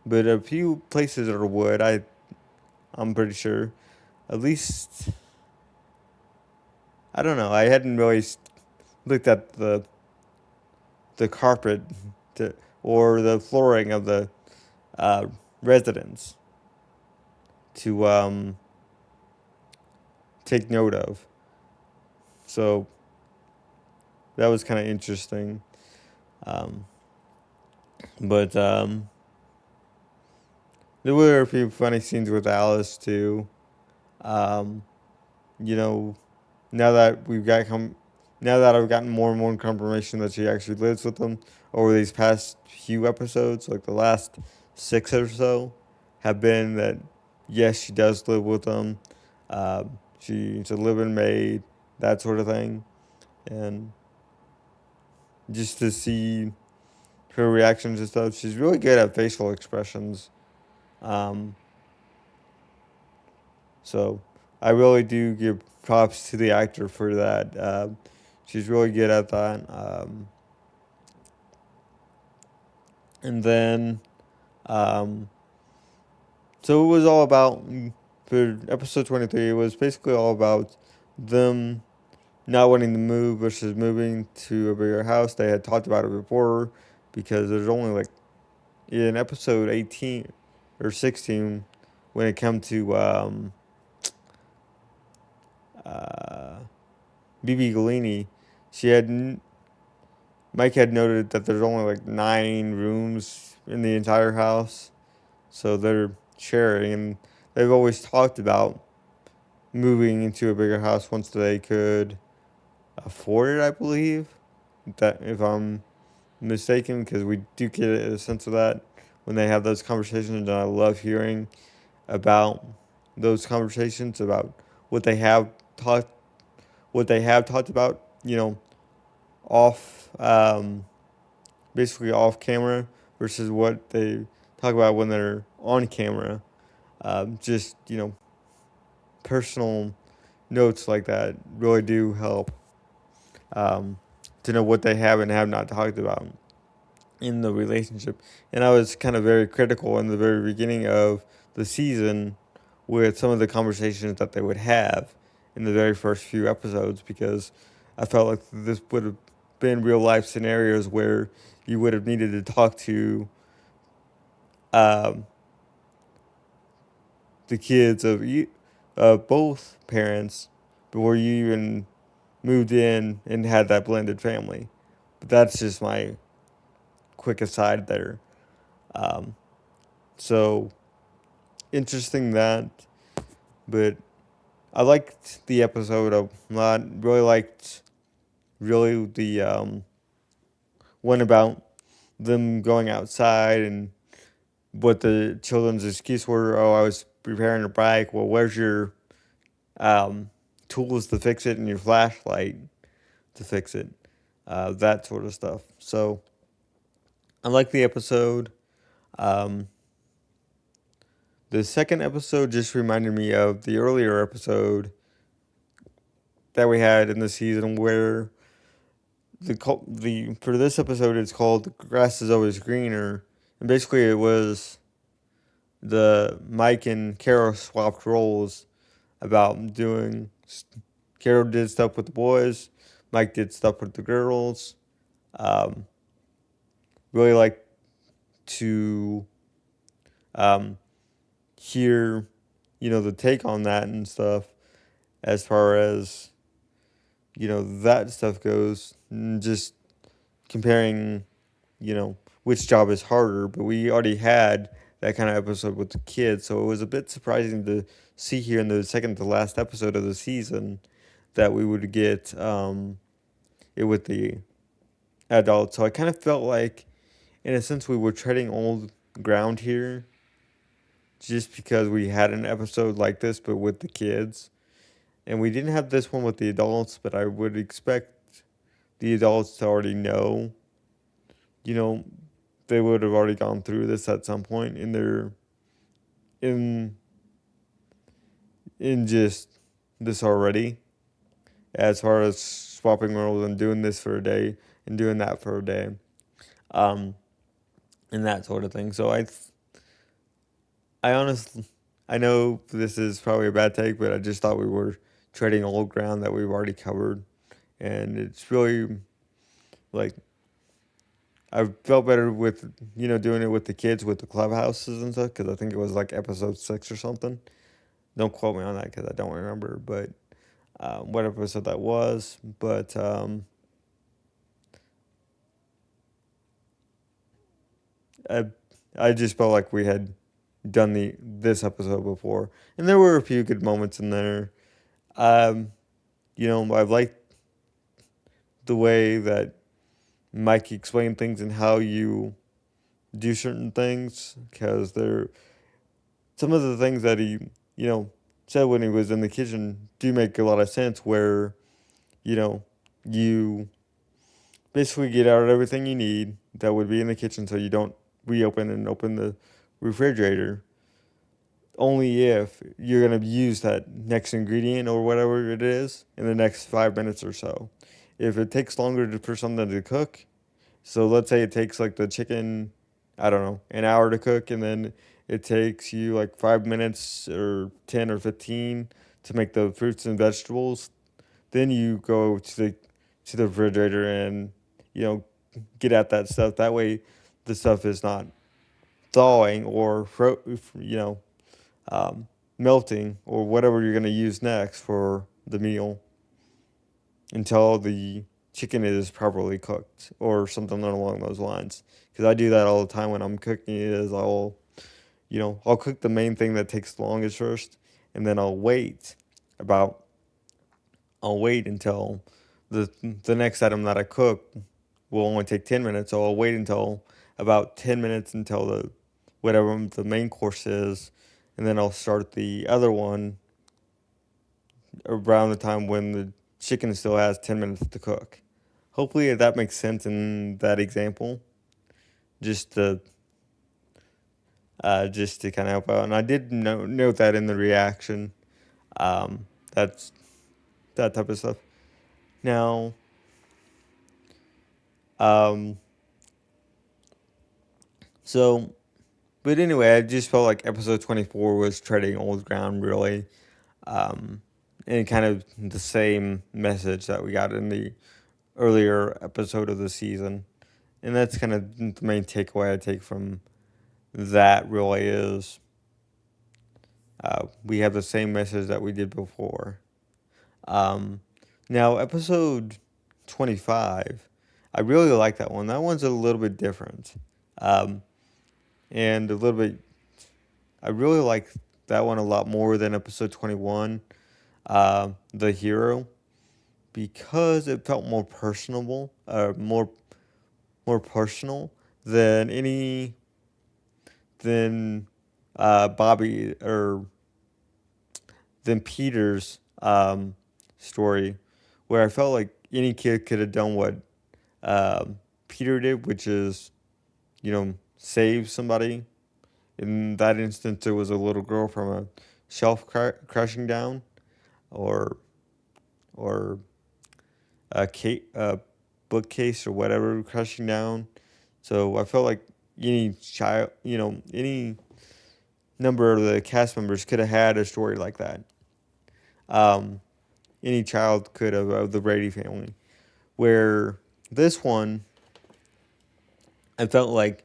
but a few places are wood. I'm pretty sure. At least I don't know. I hadn't really looked at the carpet or the flooring of the residence to take note of. So that was kind of interesting. But there were a few funny scenes with Alice too. Um, you know, now that now that I've gotten more and more confirmation that she actually lives with them over these past few episodes, like the last 6 or so, have been that yes, she does live with them. She's a living maid, that sort of thing, and just to see her reactions and stuff. She's really good at facial expressions. Um, so I really do give props to the actor for that. She's really good at that. And then, um, so it was all about, for episode 23, it was basically all about them not wanting to move versus moving to a bigger house. They had talked about it before because there's only like in episode 18 or 16 when it came to uh, BB Galini, she had Mike had noted that there's only like 9 rooms in the entire house, so they're sharing, and they've always talked about moving into a bigger house once they could afford it. I believe that if I'm mistaken, because we do get a sense of that when they have those conversations, and I love hearing about those conversations about what they have talked about, off basically off camera versus what they talk about when they're on camera. Just personal notes like that really do help um, to know what they have and have not talked about in the relationship. And I was kind of very critical in the very beginning of the season with some of the conversations that they would have in the very first few episodes because I felt like this would have been real life scenarios where you would have needed to talk to um, the kids of both parents before you even moved in and had that blended family. But that's just my quick aside there. Um, so interesting that, but I liked the episode a lot. Really liked the one about them going outside and what the children's excuse were. Oh, I was repairing a bike. Well, where's your um, tools to fix it and your flashlight to fix it? That sort of stuff. So I like the episode. Um, the second episode just reminded me of the earlier episode that we had in the season where the for this episode it's called "The Grass Is Always Greener," and basically it was the Mike and Carol swapped roles about doing. Carol did stuff with the boys, Mike did stuff with the girls. Um, really like to um, hear, the take on that and stuff as far as that stuff goes. And just comparing, which job is harder. But we already had that kind of episode with the kids, so it was a bit surprising to see here in the second to last episode of the season that we would get it with the adults. So I kind of felt like, in a sense, we were treading old ground here, just because we had an episode like this, but with the kids, and we didn't have this one with the adults. But I would expect the adults to already know, you know, they would have already gone through this at some point in their in just this already, as far as swapping roles and doing this for a day and doing that for a day, um, and that sort of thing. So I honestly, I know this is probably a bad take, but I just thought we were treading old ground that we've already covered, and it's really like I felt better with doing it with the kids with the clubhouses and stuff, because I think it was like episode 6 or something. Don't quote me on that because I don't remember, but what episode that was. But I I just felt like we had done this episode before, and there were a few good moments in there. Um, I liked the way that Mike explained things and how you do certain things, because some of the things that he said when he was in the kitchen do make a lot of sense. Where you basically get out everything you need, that would be in the kitchen so you don't reopen and open the refrigerator only if you're going to use that next ingredient or whatever it is in the next 5 minutes or so. If it takes longer for something to cook, so let's say it takes like the chicken, I don't know, an hour to cook, and then it takes you like 5 minutes or 10 or 15 to make the fruits and vegetables, then you go to the refrigerator and, you know, get at that stuff. That way the stuff is not thawing or, you know, melting or whatever you're going to use next for the meal until the chicken is properly cooked or something along those lines. Because I do that all the time when I'm cooking. Is I'll cook the main thing that takes the longest first, and then I'll wait until the next item that I cook will only take 10 minutes. So I'll wait until about 10 minutes until whatever the main course is, and then I'll start the other one around the time when the chicken still has 10 minutes to cook. Hopefully that makes sense in that example. Just to kind of help out. And I did note that in the reaction. That's that type of stuff. Now, but anyway, I just felt like episode 24 was treading old ground, really. And kind of the same message that we got in the earlier episode of the season. And that's kind of the main takeaway I take from that, really, is we have the same message that we did before. Now, episode 25, I really like that one. That one's a little bit different. And a little bit, I really like that one a lot more than episode 21, The Hero, because it felt more personable, more personal than Bobby or than Peter's story, where I felt like any kid could have done what Peter did, which is, save somebody. In that instance, it was a little girl from a shelf crashing down, or a bookcase or whatever crashing down. So I felt like any child, any number of the cast members could have had a story like that. Any child could have, of the Brady family. Where this one, I felt like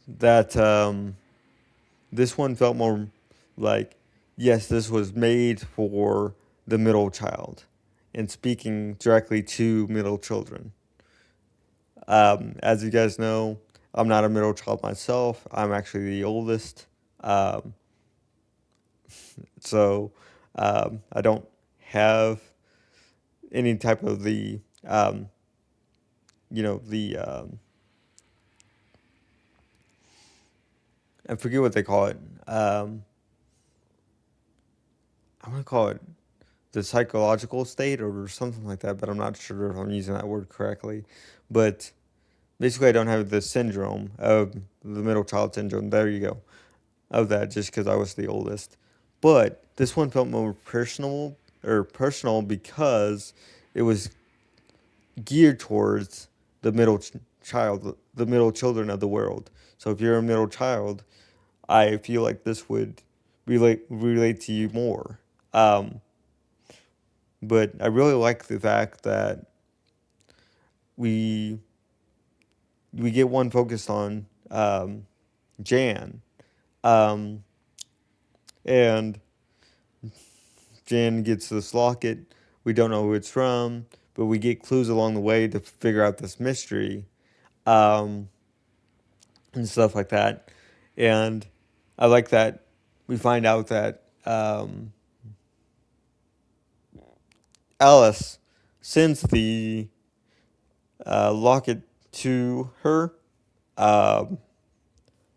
that this one felt more like, yes, this was made for the middle child and speaking directly to middle children. As you guys know, I'm not a middle child myself. I'm actually the oldest. So I don't have any type of the, I forget what they call it. I'm going to call it the psychological state or something like that, but I'm not sure if I'm using that word correctly. But basically, I don't have the syndrome of the middle child syndrome. There you go. Of that, just because I was the oldest. But this one felt more personal because it was geared towards the middle child, the middle children of the world. So if you're a middle child, I feel like this would relate to you more. But I really like the fact that we get one focused on Jan, and Jan gets this locket. We don't know who it's from, but we get clues along the way to figure out this mystery, and stuff like that. And I like that we find out that Alice sends the locket to her,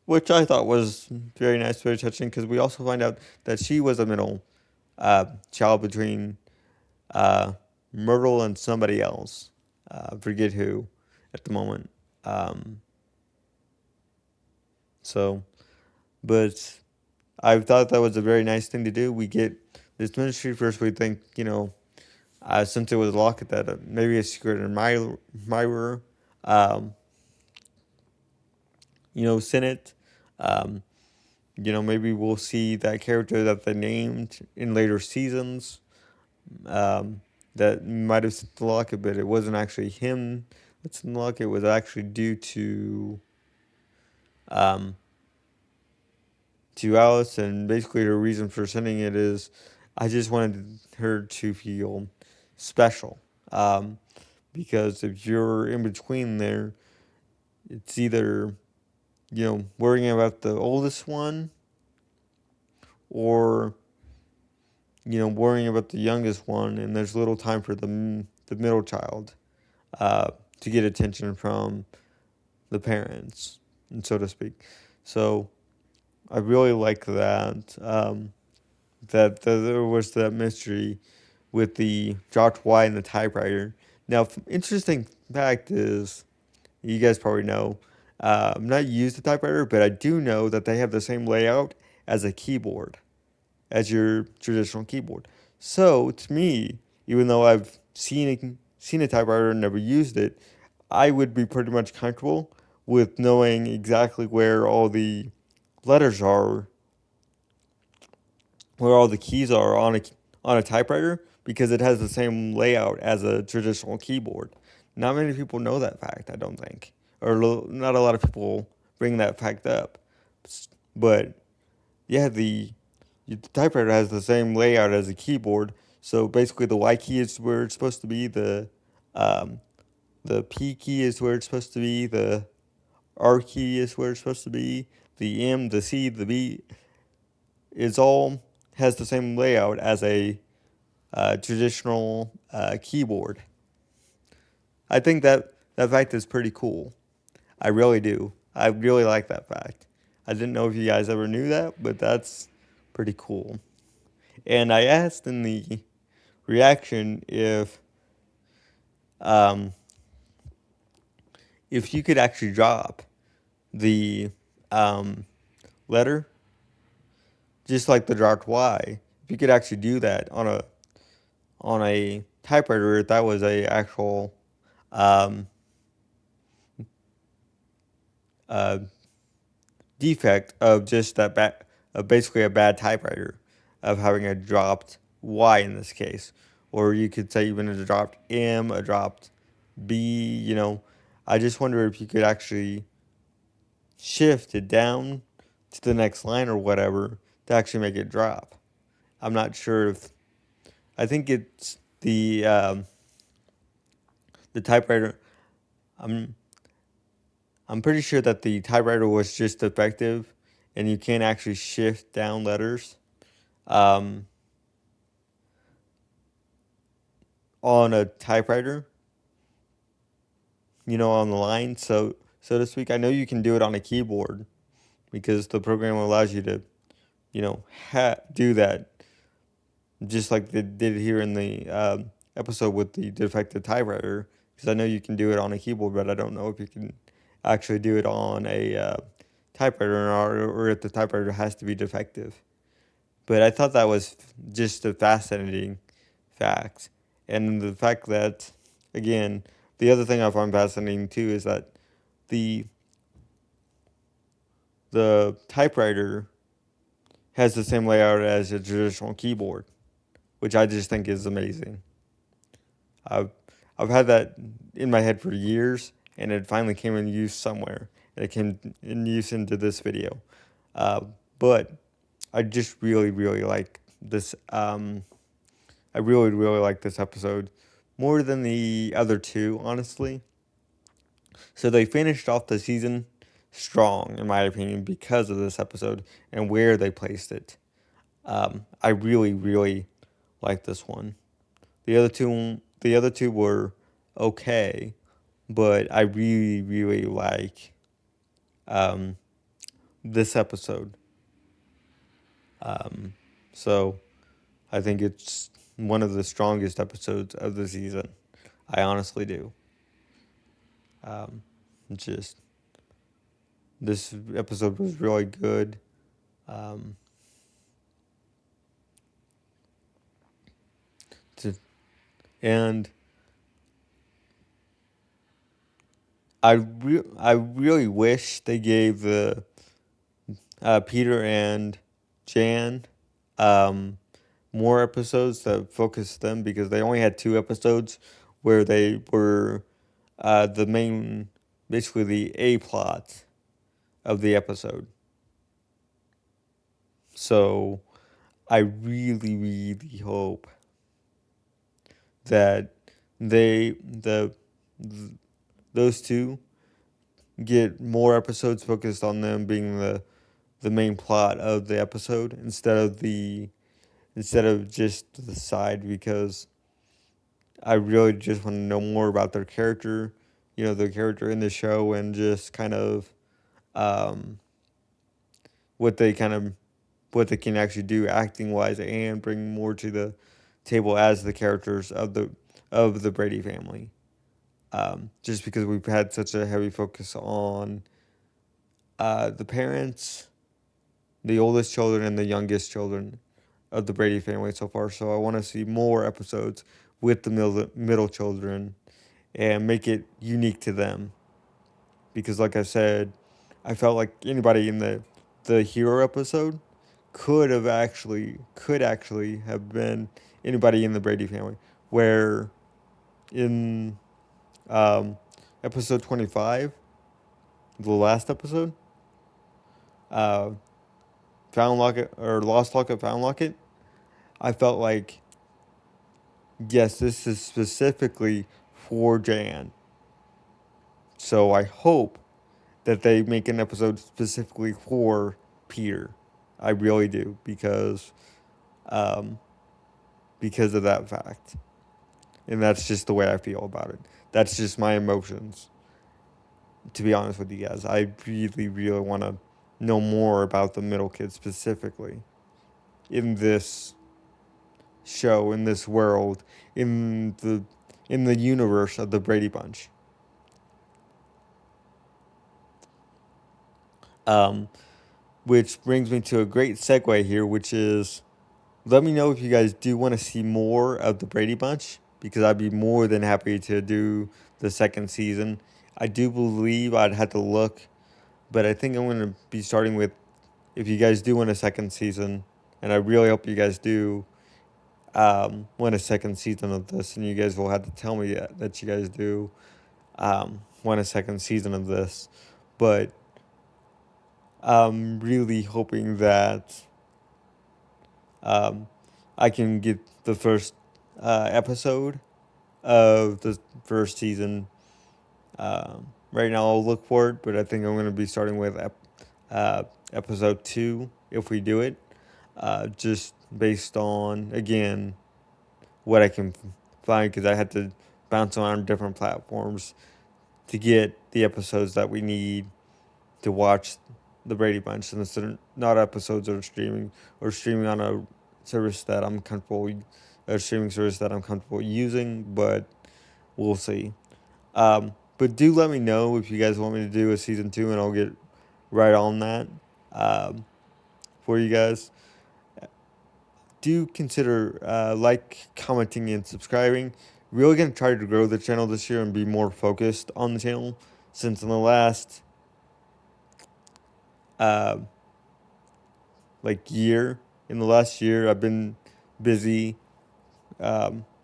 which I thought was very nice, very touching, because we also find out that she was a middle child between Myrtle and somebody else. I forget who at the moment. Um, so, but I thought that was a very nice thing to do. We get this ministry first. We think, since it was Locket, that maybe a secret admirer, um, sent it. Um, maybe we'll see that character that they named in later seasons. That might have sent the Locket, but it wasn't actually him that sent the Locket. It was actually due um, to Alice, and basically her reason for sending it is, I just wanted her to feel special. Because if you're in between there, it's either, worrying about the oldest one or, worrying about the youngest one, and there's little time for the middle child to get attention from the parents, and so to speak. So I really like that. That there was that mystery with the dropped Y and the typewriter. Now, interesting fact is, you guys probably know, I'm not used the typewriter, but I do know that they have the same layout as a keyboard, as your traditional keyboard. So to me, even though I've seen a typewriter and never used it, I would be pretty much comfortable with knowing exactly where all the letters are, where all the keys are on a typewriter, because it has the same layout as a traditional keyboard. Not many people know that fact, I don't think, or not a lot of people bring that fact up. But yeah, the typewriter has the same layout as a keyboard. So basically, the Y key is where it's supposed to be. The P key is where it's supposed to be. The R key is where it's supposed to be. The M, the C, the B is all has the same layout as a traditional keyboard. I think that fact is pretty cool. I really do. I really like that fact. I didn't know if you guys ever knew that, but that's pretty cool. And I asked in the reaction um, if you could actually drop the letter, just like the dropped Y. If you could actually do that on a typewriter, if that was a actual um, uh, defect of just of basically a bad typewriter, of having a dropped Y in this case, or you could say even a dropped M, a dropped B. I just wonder if you could actually shift it down to the next line or whatever to actually make it drop. I'm not sure if I think it's the typewriter. I'm I'm pretty sure that the typewriter was just defective, and you can't actually shift down letters um, on a typewriter. On the line, so to speak. I know you can do it on a keyboard because the program allows you to, do that, just like they did here in the episode with the defective typewriter. Because I know you can do it on a keyboard, but I don't know if you can actually do it on a typewriter, or if the typewriter has to be defective. But I thought that was just a fascinating fact. And the fact that, again, the other thing I find fascinating too is that the the typewriter has the same layout as a traditional keyboard, which I just think is amazing. I've I've had that in my head for years, and it finally came in use somewhere. And it came in use into this video. But I just really, really like this. I really, really like this episode more than the other two, honestly. So they finished off the season strong, in my opinion, because of this episode and where they placed it. I really, really like this one. The other two were okay, but I really, really like um, this episode. So I think it's one of the strongest episodes of the season. I honestly do. Just this episode was really good. And I really wish they gave the Peter and Jan more episodes that focused them, because they only had 2 episodes where they were the main, basically the A plot of the episode. So I really, really hope that those two get more episodes focused on them being the main plot of the episode, instead of just the side, because I really just want to know more about their character, their character in the show, and just kind of um, what they can actually do acting wise, and bring more to the table as the characters of the Brady family. Just because we've had such a heavy focus on the parents, the oldest children, and the youngest children of the Brady family so far. So I want to see more episodes with the middle children and make it unique to them. Because like I said, I felt like anybody in the hero episode could actually have been anybody in the Brady family. Where in episode 25, the last episode, Found Locket, or Lost Locket, Found Locket, I felt like, yes, this is specifically for Jan. So I hope that they make an episode specifically for Peter. I really do, because of that fact. And that's just the way I feel about it. That's just my emotions, to be honest with you guys. I really, really want to know more about the middle kids specifically in this show, in this world, in the universe of the Brady Bunch. Which brings me to a great segue here, which is, let me know if you guys do want to see more of the Brady Bunch, because I'd be more than happy to do the second season. I do believe I'd have to look, but I think I'm going to be starting with, if you guys do want a second season, and I really hope you guys do want a second season of this, and you guys will have to tell me that you guys do want a second season of this. But I'm really hoping that I can get the first episode of the first season. Right now, I'll look for it, but I think I'm going to be starting with episode 2 if we do it. Just based on, again, what I can find, because I had to bounce around different platforms to get the episodes that we need to watch the Brady Bunch. And it's not episodes that are streaming on a service that I'm comfortable, a streaming service that I'm comfortable using, but we'll see. But do let me know if you guys want me to do a season 2, and I'll get right on that for you guys. Do consider commenting, and subscribing. Really going to try to grow the channel this year and be more focused on the channel, since in the last year, I've been busy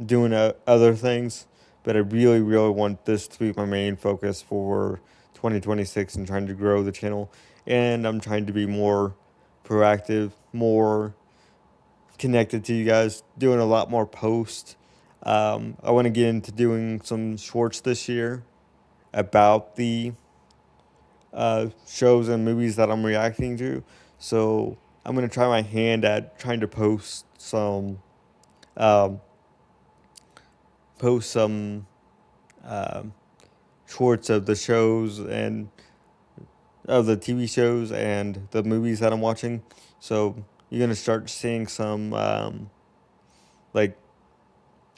doing other things, but I really, really want this to be my main focus for 2026, and trying to grow the channel. And I'm trying to be more proactive, more connected to you guys, doing a lot more posts. I want to get into doing some shorts this year about the shows and movies that I'm reacting to. So I'm going to try my hand at trying to post some shorts of the shows, and of the TV shows and the movies that I'm watching. So you're going to start seeing some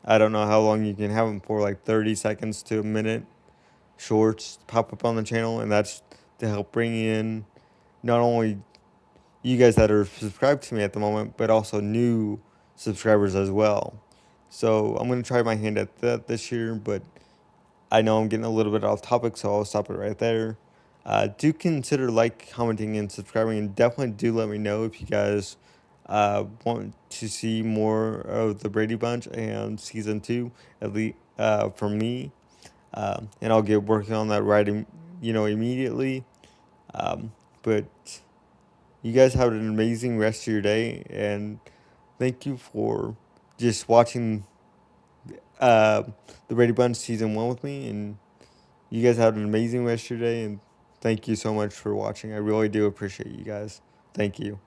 I don't know how long you can have them for, like 30 seconds to a minute shorts pop up on the channel, and that's to help bring in not only you guys that are subscribed to me at the moment, but also new subscribers as well. So I'm going to try my hand at that this year, but I know I'm getting a little bit off topic, so I'll stop it right there. Do consider commenting, and subscribing, and definitely do let me know if you guys want to see more of the Brady Bunch and season 2, at least from me. And I'll get working on that immediately. But you guys have an amazing rest of your day, and thank you for just watching the Brady Bunch season 1 with me. And you guys have an amazing rest of your day, and thank you so much for watching. I really do appreciate you guys. Thank you.